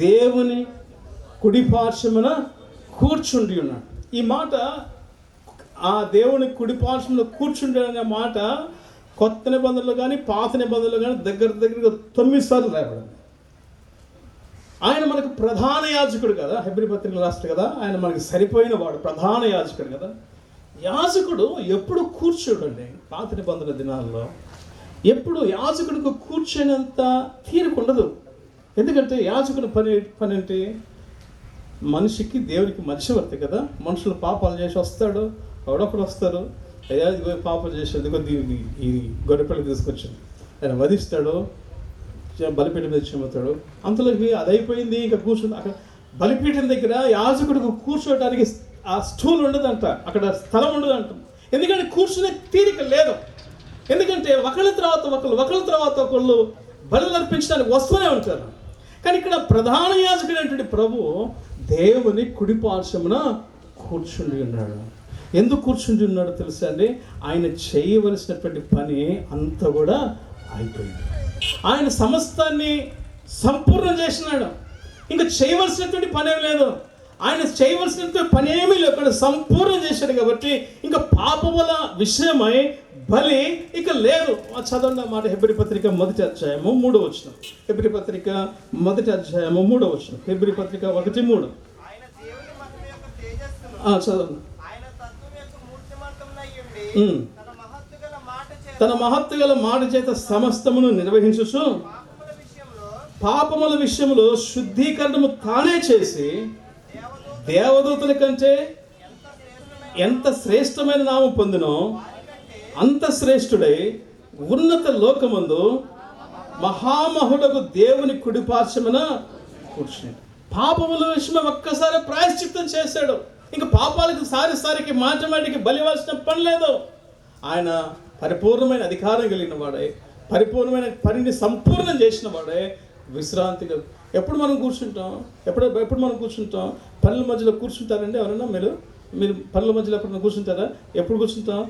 దేవుని కుడిపార్శ్వమున కూర్చుండి ఉన్నాడు. ఈ మాట, ఆ దేవుని కుడిపార్శ్వమున కూర్చుండి అనే మాట కొత్త నిబంధనలు కానీ పాత నిబంధనలు కానీ దగ్గరగా 9 సార్లు రాయబడింది. ఆయన మనకు ప్రధాన యాజకుడు కదా, హెబ్రీ పత్రికలు రాస్తాడు కదా, ఆయన మనకి సరిపోయిన వాడు, ప్రధాన యాజకుడు కదా. యాజకుడు ఎప్పుడు కూర్చోడండి. పాత నిబంధన దినాల్లో ఎప్పుడు యాజకుడికి కూర్చోనంత తీరిక ఉండదు. ఎందుకంటే యాజకుడి పని ఏంటి? మనిషికి దేవునికి మధ్యవర్తి కదా. మనుషులు పాపాలు చేసి వస్తాడు, ఎవడొకడు వస్తారు, అయ్యా ఇదిగో పాపం చేసేది, ఇదిగో ఈ గొర్రెపిల్ల తీసుకొచ్చింది, ఆయన వధిస్తాడు, బలిపీఠం మీద చెమ్ముతాడు. అంతలోకి అది అయిపోయింది, ఇంకా కూర్చుని అక్కడ బలిపీఠం దగ్గర యాజకుడికి కూర్చోవడానికి ఆ స్టూల్ ఉండదంట, అక్కడ స్థలం ఉండదంట. ఎందుకంటే కూర్చునే తీరిక లేదు. ఎందుకంటే ఒకళ్ళ తర్వాత ఒకళ్ళు బలులు అర్పించడానికి వస్తూనే ఉంటారు. కానీ ఇక్కడ ప్రధాన యాజకుడైనటువంటి ప్రభు దేవుని కుడిపార్శ్వమున కూర్చుండి ఉన్నాడు. ఎందుకు కూర్చుండి ఉన్నాడో తెలుసా అండి? ఆయన చేయవలసినటువంటి పని అంతా కూడా అయిపోయింది. ఆయన సమస్తాన్ని సంపూర్ణం చేసినాడు. ఇంకా చేయవలసినటువంటి పని ఏమి లేదు. ఆయన చేయవలసినటువంటి పని ఏమీ లేకుండా సంపూర్ణం చేశాడు. కాబట్టి ఇంకా పాపముల విషయమై బలి ఇక లేదు. చదవండి మాట. హెబ్రీ పత్రిక 1వ అధ్యాయము 3వ వచనం. హెబ్రీ పత్రిక 1వ అధ్యాయము 3వ వచనం. హెబ్రీ పత్రిక 1:3. చదవండి. తన మహత్తుగల మాట చేత సమస్తమును నిర్వహించుచు పాపముల విషయంలో శుద్ధీకరణము తానే చేసి దేవదూతల కంటే ఎంత శ్రేష్టమైన నామం పొందినో అంత శ్రేష్ఠుడై ఉన్నత లోకమందు మహామహుడకు దేవుని కుడిపార్శ్వమున కూర్చున్నాడు. పాపముల విషయం ఒక్కసారి ప్రాయశ్చిత్తం చేశాడు. ఇంకా పాపాలకు సారికి మాటికి బలివాల్సిన పని లేదు. ఆయన పరిపూర్ణమైన అధికారం కలిగిన వాడే, పరిపూర్ణమైన పనిని సంపూర్ణం చేసిన వాడే విశ్రాంతిగా. ఎప్పుడు మనం కూర్చుంటాం? ఎప్పుడు మనం కూర్చుంటాం? పనుల మధ్యలో కూర్చుంటారండి ఎవరన్నా? మీరు పనుల మధ్యలో ఎప్పుడన్నా కూర్చుంటారా? ఎప్పుడు కూర్చుంటాం?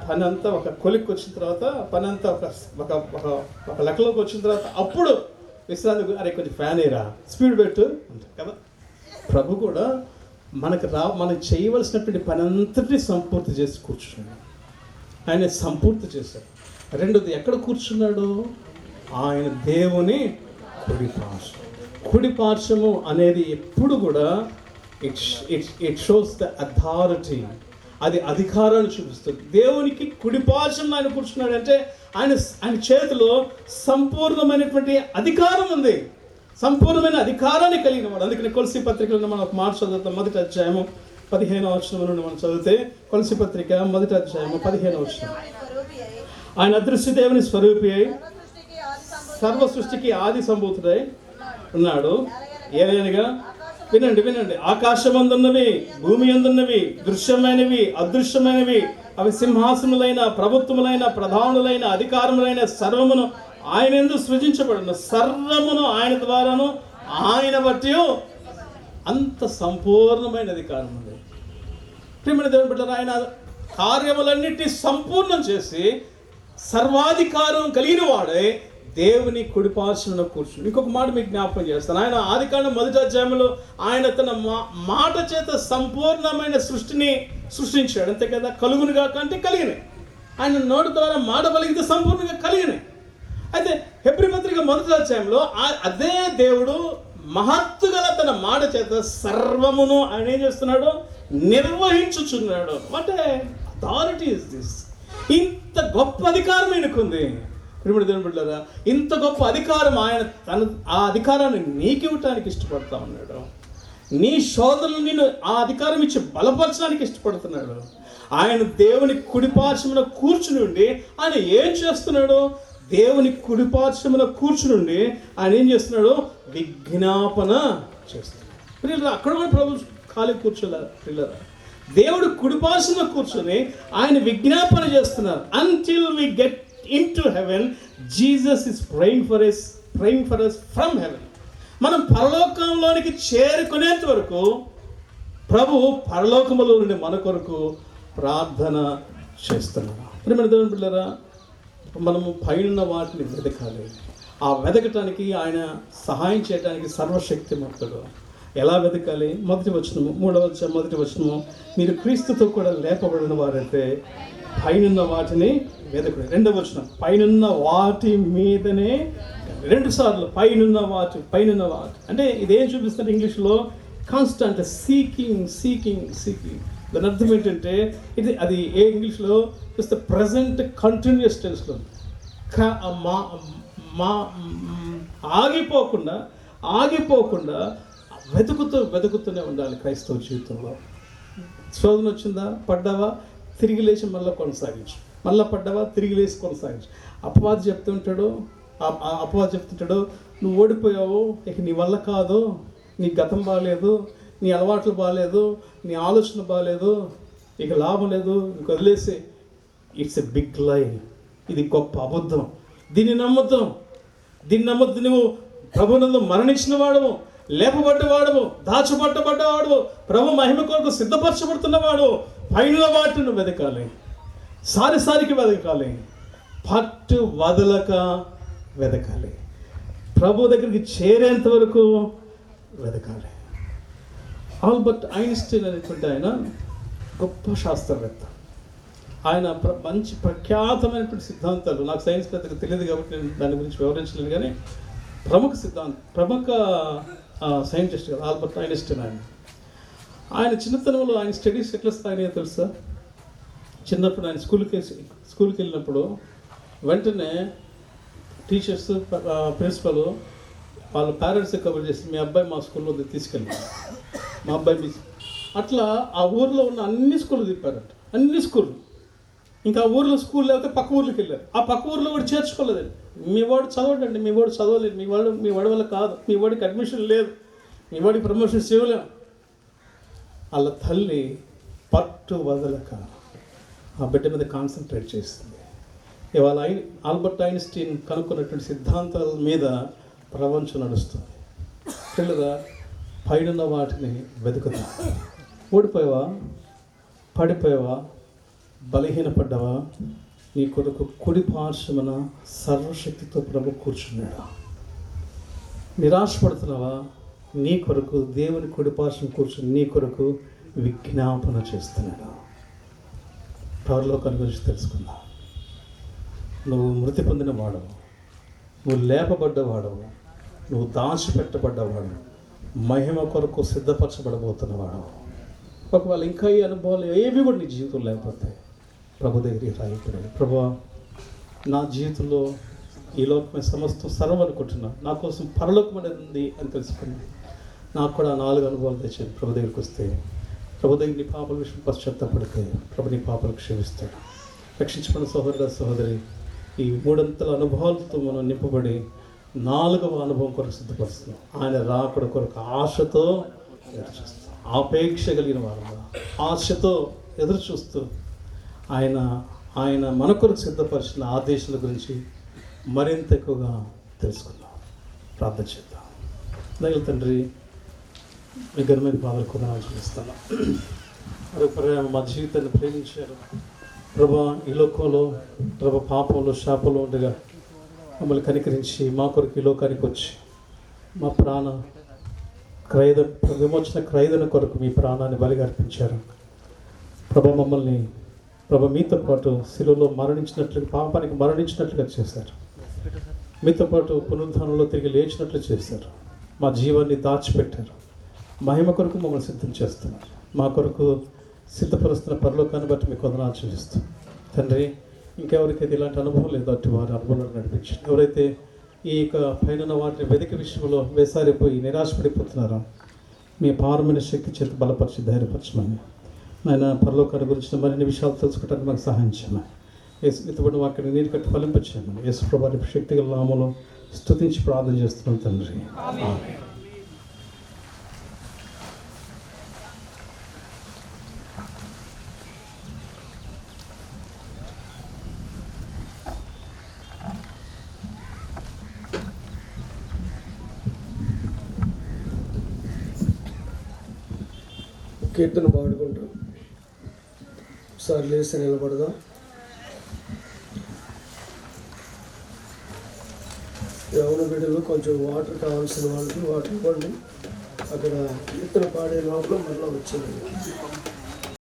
పని అంతా ఒక కొలిక్కి వచ్చిన తర్వాత, పని అంతా ఒక లెక్కలోకి వచ్చిన తర్వాత అప్పుడు విశ్రాంతి. అరే కొంచెం ఫ్యాన్ అయ్యరా, స్పీడ్ పెట్టు అంటారు కదా. ప్రభు కూడా మనం చేయవలసినటువంటి పని అంతటినీ సంపూర్తి చేసి కూర్చున్నాడు. ఆయన సంపూర్తి చేశాడు. రెండోది, ఎక్కడ కూర్చున్నాడు? ఆయన దేవుని కుడిపార్శ్వము అనేది ఎప్పుడు కూడా ఇట్ షోస్ ద అథారిటీ. అది అధికారాన్ని చూపిస్తుంది. దేవునికి కుడిపార్శ్వం ఆయన కూర్చున్నాడు అంటే ఆయన చేతిలో సంపూర్ణమైనటువంటి అధికారం ఉంది, సంపూర్ణమైన అధికారాన్ని కలిగిన వాడు. అందుకని కొలసీ పత్రికలను మనం ఒక మాట చదువుతాం. 1వ అధ్యాయము 15వ వచనం నుండి మనం చదివితే, కొలసీ పత్రిక 1వ అధ్యాయము 15వ వచనం. ఆయన అదృశ్య దేవుని స్వరూపి అయి సర్వ సృష్టికి ఆది సంభూతుడై ఉన్నాడు. ఏలైనగా వినండి, ఆకాశమందున్నవి, భూమి అందున్నవి, దృశ్యమైనవి, అదృశ్యమైనవి, అవి సింహాసములైన, ప్రభుత్వములైన, ప్రధానులైన, అధికారములైన సర్వమును ఆయన యందు సృజించబడిన. సర్వమును ఆయన ద్వారాను ఆయన బట్టి అంత సంపూర్ణమైన అధికారం ఉంది. ప్రియమైన దేవుని బిడ్డలారా, ఆయన కార్యములన్నిటినీ సంపూర్ణం చేసి సర్వాధికారం కలిగిన వాడే దేవుని కుడిపార్శ్వమున కూర్చుని. ఇంకొక మాట మీకు జ్ఞాపకం చేస్తాను. ఆయన ఆదికాండం 1వ అధ్యాయంలో ఆయన తన మాట చేత సంపూర్ణమైన సృష్టిని సృష్టించాడు. అంతే కదా. కలుగునుగా కంటే కలిగినాయి. ఆయన నోటి ద్వారా మాట పలికితే సంపూర్ణంగా కలిగినాయి. అయితే హెబ్రీ పత్రిక 1వ అధ్యాయంలో అదే దేవుడు మహత్తుగల తన మాట చేత సర్వమును ఆయన ఏం చేస్తున్నాడు? నిర్వహించుచున్నాడు. What authority is this? ఇంత గొప్ప అధికారం ఆయనకుంది. ప్రియమైన దేవుని బిడ్డలారా, ఇంత గొప్ప అధికారం ఆయన ఆ అధికారాన్ని నీకు ఇవ్వటానికి ఇష్టపడతా ఉన్నాడు. నీ సోదరులు నిన్ను ఆ అధికారం ఇచ్చి బలపరచడానికి ఇష్టపడుతున్నాడు. ఆయన దేవుని కుడిపార్శ్వమున కూర్చుని ఆయన ఏం చేస్తున్నాడు? దేవుని కుడిపార్శ్వమున కూర్చుని ఆయన ఏం చేస్తున్నాడు? విజ్ఞాపన చేస్తున్నాడు. ప్రియులారా, అక్కడ కూడా ప్రభు ఖాళీ కూర్చోలేరు. ప్రియులారా, దేవుడు కుడిపార్శ్వమున కూర్చొని ఆయన విజ్ఞాపన చేస్తున్నారు. Until we get into heaven, Jesus is praying for us from heaven. మనం పరలోకంలోనికి చేరుకునేంత వరకు ప్రభు పరలోకములో నుండి మన కొరకు ప్రార్థన చేస్తున్నాడు. ప్రియమైన దేవుని బిడ్డలారా, మనము పైన వాటిని వెతకాలి. ఆ వెతకటానికి ఆయన సహాయం చేయడానికి సర్వశక్తిమంతుడు. ఎలా వెతకాలి? మొదటి వచనము, 3వ వచనము, మీరు క్రీస్తుతో కూడా లేపబడిన వారైతే పైనున్న వాటిని వెతకుడు. 2వ వచనం, పైనున్న వాటి మీదనే 2 సార్లు పైనున్న వాటి అంటే ఇదేం చూపిస్తారు ఇంగ్లీష్లో? Constant seeking. దాని అర్థం ఏంటంటే అది ఏ ఇంగ్లీష్లో చూస్తే ప్రజెంట్ కంటిన్యూస్ టెన్స్లో ఆగిపోకుండా వెతుకుతూనే ఉండాలి క్రైస్తవ జీవితంలో. శోధన వచ్చిందా, పడ్డావా, తిరిగి లేచి మళ్ళీ కొనసాగించు. మళ్ళీ పడ్డావా, తిరిగి లేచి కొనసాగించు. అపవాది చెప్తుంటాడు, నువ్వు ఓడిపోయావు, ఇక నీ వల్ల కాదు, నీ గతం బాగాలేదు, నీ అలవాట్లు బాగాలేదు, నీ ఆలోచన బాగాలేదు, ఇక లాభం లేదు, నీకు వదిలేసి. ఇట్స్ ఎ బిగ్ లై. ఇది గొప్ప అబద్ధం. దీన్ని నమ్మొద్దు. నువ్వు ప్రభునందు మరణించిన వాడవు, లేపబడ్డవాడవు, దాచబట్టబడ్డవాడు, ప్రభు మహిమ కొరకు సిద్ధపరచబడుతున్నవాడు. పైన వాటిని వెతకాలి, సారికి వెతకాలి, పట్టు వదలక వెతకాలి, ప్రభు దగ్గరికి చేరేంత వరకు వెతకాలి. ఆల్బర్ట్ ఐన్స్టీన్ అనేటువంటి ఆయన గొప్ప శాస్త్రవేత్త. ఆయన మంచి ప్రఖ్యాతమైనటువంటి సిద్ధాంతాలు, నాకు సైన్స్ పెద్దగా తెలియదు కాబట్టి నేను దాని గురించి వివరించలేను, కానీ ప్రముఖ సైంటిస్ట్ కదా ఆల్బర్ట్ ఐన్స్టీన్. ఆయన చిన్నతనంలో ఆయన స్టడీస్ ఎట్లా స్థాయినాయో తెలుసా? చిన్నప్పుడు ఆయన స్కూల్కి వెళ్ళినప్పుడు వెంటనే టీచర్స్, ప్రిన్సిపల్ వాళ్ళ పేరెంట్స్ కవర్ చేసి, మీ అబ్బాయి మా స్కూల్లో తీసుకెళ్ళి, మా అబ్బాయి అట్లా ఆ ఊర్లో ఉన్న అన్ని స్కూళ్ళు తిప్పారట, అన్ని స్కూళ్ళు. ఇంకా ఆ ఊర్లో స్కూల్ లేకపోతే పక్క ఊర్లోకి వెళ్ళారు. ఆ పక్క ఊర్లో కూడా చేర్చుకోలేదండి. మీ వాడు చదవడండి, మీ వాడు చదవలేదు, మీ వాడి వల్ల కాదు, మీ వాడికి అడ్మిషన్ లేదు, మీ వాడికి ప్రమోషన్స్ ఇవ్వలేము. వాళ్ళ తల్లి పట్టు వదలక ఆ బిడ్డ మీద కాన్సన్ట్రేట్ చేస్తుంది. ఇవాళ ఆల్బర్ట్ ఐన్స్టీన్ కనుక్కున్నటువంటి సిద్ధాంతాల మీద ప్రపంచం నడుస్తుంది. పిల్లగా పైన వాటిని వెతుకుతా. ఓడిపోయావా, పడిపోయావా, బలహీనపడ్డావా, నీ కొరకు కుడి పార్శ్వమున సర్వశక్తితో ప్రభు కూర్చున్నాడు. నిరాశపడుతున్నావా, నీ కొరకు దేవుని కుడి పార్శ్వం కూర్చుని నీ కొరకు విజ్ఞాపన చేస్తున్నాడు. పరలోకాన్ని గురించి తెలుసుకుందా. నువ్వు మృతి పొందిన వాడవు, నువ్వు లేపబడ్డవాడవు, నువ్వు దాచిపెట్టబడ్డవాడు, మహిమ కొరకు సిద్ధపరచబడబోతున్నవాడు. ఒకవేళ ఇంకా ఈ అనుభవాలు ఏవి కూడా నీ జీవితం లేకపోతే ప్రభు దగ్గరికి రాయిపోయాడు. ప్రభు, నా జీవితంలో ఈ లోకమైన సమస్తం సర్వం అనుకుంటున్నా, నా కోసం పరలోకం అనేది ఉంది అని తెలుసుకుని నాకు కూడా 4 అనుభవాలు తెచ్చాను. ప్రభు దగ్గరికి వస్తే, ప్రభు దగ్గర నీ పాపల విషయం పశ్చాత్తపడితే ప్రభు నీ పాపలు క్షమిస్తాడు. రక్షించబడిన సహోదరి, ఈ 3 అంతల అనుభవాలతో మనం నింపబడి 4వ అనుభవం కొరకు సిద్ధపరుస్తున్నాం. ఆయన రాకడ కొరకు ఆశతో ఎదురుచూస్తాం. ఆపేక్ష కలిగిన వారు ఆశతో ఎదురు చూస్తూ ఆయన మన కొరకు సిద్ధపరిచిన ఆదేశాల గురించి మరింత ఎక్కువగా తెలుసుకుందాం. ప్రార్థన చేద్దాం. దయగల తండ్రి, మీ ఘనమైన పాదాలు కొందనాలు చూపిస్తాను. మరొక మా జీవితాన్ని ప్రేమించారు ప్రభా. ఈ లోకంలో ప్రభా పాపంలో శాపంలో ఉండగా మమ్మల్ని కనికరించి మా కొరకు ఈ లోకానికి వచ్చి మా విమోచన క్రైదన కొరకు మీ ప్రాణాన్ని బలిగా అర్పించారు ప్రభా. మమ్మల్ని ప్రభా మీతో పాటు శిలువలో మరణించినట్లుగా, పాపానికి మరణించినట్లుగా చేశారు. మీతో పాటు పునరుద్ధానంలో తిరిగి లేచినట్లు చేశారు. మా జీవాన్ని దాచిపెట్టారు. మహిమ కొరకు మమ్మల్ని సిద్ధం చేస్తున్నారు. మా కొరకు సిద్ధపరుస్తున్న పరలోకాన్ని బట్టి మీకు వందనాలు చెల్లిస్తాం తండ్రి. ఇంకెవరికైతే ఇలాంటి అనుభవం లేదో అటు వారి అనుభవాలను నడిపించండి. ఎవరైతే ఈ యొక్క పైన వాటిని వెతికి విషయంలో వేసారిపోయి నిరాశపడిపోతున్నారో మీ పారమైన శక్తి చేత బలపరిచి ధైర్యపరచమని ఆయన పరలోకాన్ని గురించిన మరిన్ని విషయాలు తెలుసుకోవడానికి మాకు సహాయం చేయమని, యేసుమితబడిన వాక్యాన్ని నీరు కట్టి ఫలింపచేయమని యేసు ప్రభువు శక్తిగల నామములో స్తుతించి ప్రార్థన చేస్తున్నాం తండ్రి. ఆమేన్. కీర్తన పాడుకుంటూ ఒకసారి లేచి నిలబడదాం. యవన బిడ్డలు కొంచెం వాటర్ కావాల్సిన వాళ్ళకి వాటర్ ఇవ్వండి. అక్కడ కీర్తన పాడే లోపల మళ్ళీ వచ్చింది.